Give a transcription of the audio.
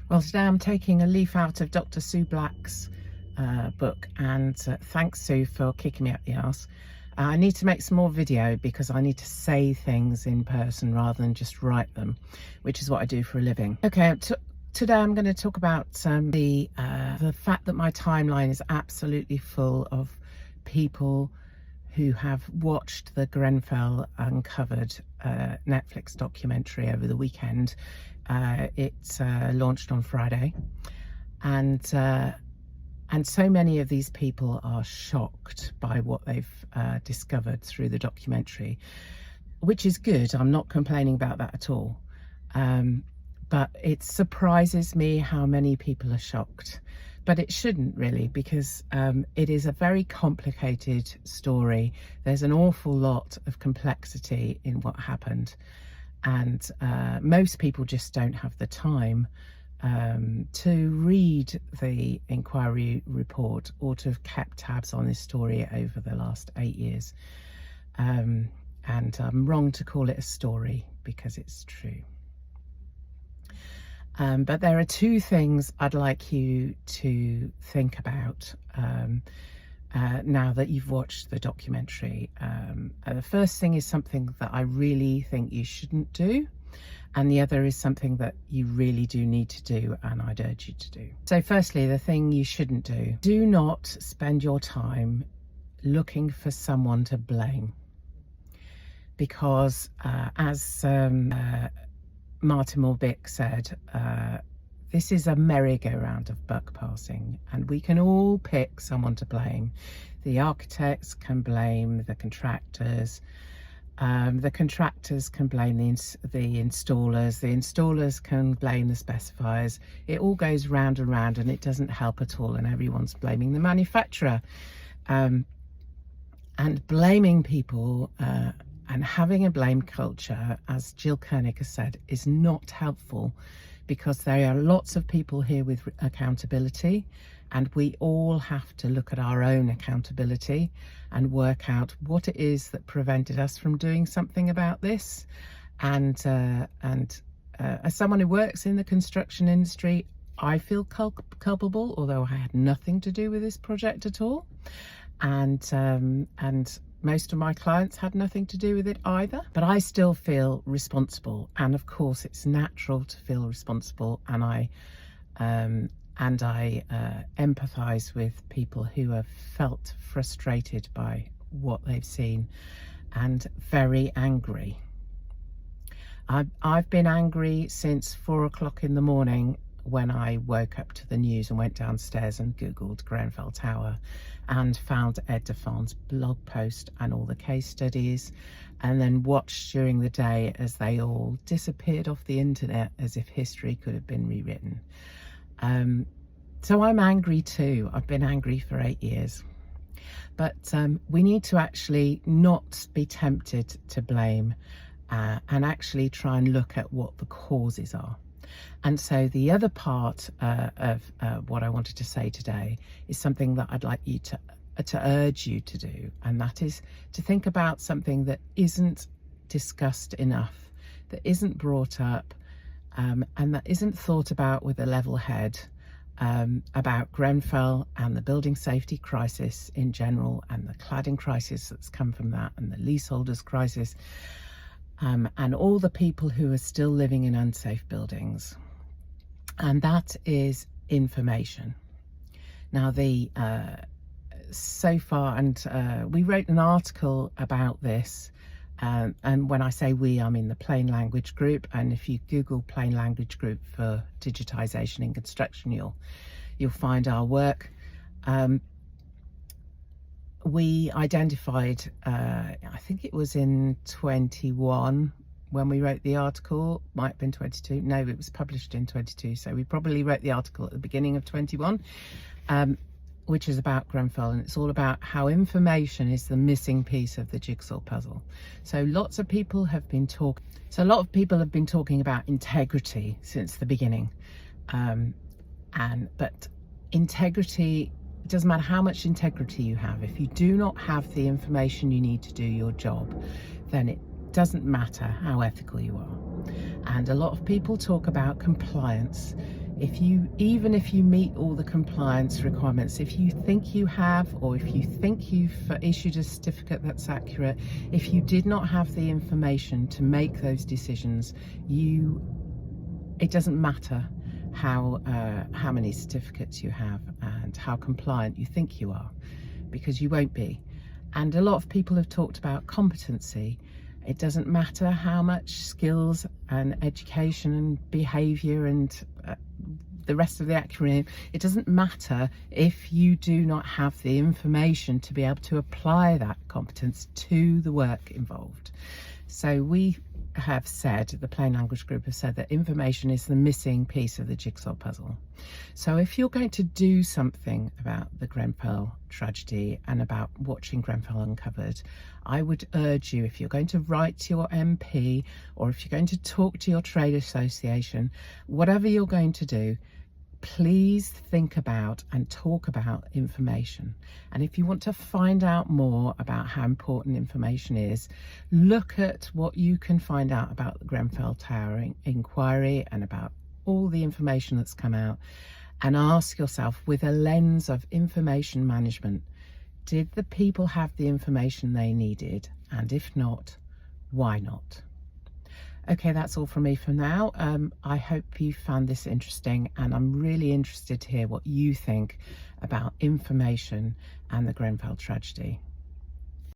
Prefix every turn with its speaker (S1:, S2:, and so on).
S1: Well, today I'm taking a leaf out of Dr. Sue Black's book, and thanks, Sue, for kicking me up the arse. I need to make some more video because I need to say things in person rather than just write them, which is what I do for a living. Okay, today I'm going to talk about the fact that my timeline is absolutely full of people who have watched the Grenfell Uncovered Netflix documentary over the weekend. It launched on Friday, and so many of these people are shocked by what they've discovered through the documentary, which is good. I'm not complaining about that at all, but it surprises me how many people are shocked. But it shouldn't really, because it is a very complicated story. There's an awful lot of complexity in what happened, and most people just don't have the time to read the inquiry report or to have kept tabs on this story over the last 8 years. And I'm wrong to call it a story because it's true. But there are two things I'd like you to think about now that you've watched the documentary. The first thing is something that I really think you shouldn't do, and the other is something that you really do need to do, and I'd urge you to do. So firstly, the thing you shouldn't do: do not spend your time looking for someone to blame, because as Martin Morbick said, this is a merry-go-round of buck passing, and we can all pick someone to blame. The architects can blame the contractors. The contractors can blame the installers. The installers can blame the specifiers. It all goes round and round, and it doesn't help at all, and everyone's blaming the manufacturer. And blaming people and having a blame culture, as Jill Koenig has said, is not helpful, because there are lots of people here with accountability, and we all have to look at our own accountability and work out what it is that prevented us from doing something about this. And as someone who works in the construction industry, I feel culpable, although I had nothing to do with this project at all. And most of my clients had nothing to do with it either, but I still feel responsible. And of course it's natural to feel responsible, and I empathise with people who have felt frustrated by what they've seen and very angry. I've been angry since 4 o'clock in the morning, when I woke up to the news and went downstairs and googled Grenfell Tower and found Ed Defan's blog post and all the case studies, and then watched during the day as they all disappeared off the internet as if history could have been rewritten. So I'm angry too. I've been angry for 8 years. But we need to actually not be tempted to blame and actually try and look at what the causes are. And so the other part of what I wanted to say today is something that I'd like you to urge you to do, and that is to think about something that isn't discussed enough, that isn't brought up, and that isn't thought about with a level head, about Grenfell and the building safety crisis in general, and the cladding crisis that's come from that, and the leaseholders crisis, and all the people who are still living in unsafe buildings. And that is information. Now, so far, and we wrote an article about this, and when I say we, I mean the Plain Language Group. And if you Google Plain Language Group for digitisation in construction, you'll find our work. We identified, I think it was in 21 when we wrote the article, might have been 22. No, it was published in 22. So we probably wrote the article at the beginning of 21, which is about Grenfell, and it's all about how information is the missing piece of the jigsaw puzzle. So lots of people have been talking. So a lot of people have been talking about integrity since the beginning, but integrity, it doesn't matter how much integrity you have. If you do not have the information you need to do your job, then it doesn't matter how ethical you are. And a lot of people talk about compliance Even if you meet all the compliance requirements, if you think you have, or if you think you've issued a certificate that's accurate, if you did not have the information to make those decisions, it doesn't matter how many certificates you have and how compliant you think you are, because you won't be. And a lot of people have talked about competency. It doesn't matter how much skills and education and behaviour and the rest of the acronym, it doesn't matter if you do not have the information to be able to apply that competence to the work involved. So we have said, the Plain Language Group have said, that information is the missing piece of the jigsaw puzzle. So if you're going to do something about the Grenfell tragedy and about watching Grenfell Uncovered, I would urge you, if you're going to write to your MP or if you're going to talk to your trade association, whatever you're going to do, please think about and talk about information. And if you want to find out more about how important information is, look at what you can find out about the Grenfell Tower inquiry and about all the information that's come out, and ask yourself, with a lens of information management, did the people have the information they needed? And if not, why not? Okay, that's all from me for now. I hope you found this interesting, and I'm really interested to hear what you think about information and the Grenfell tragedy.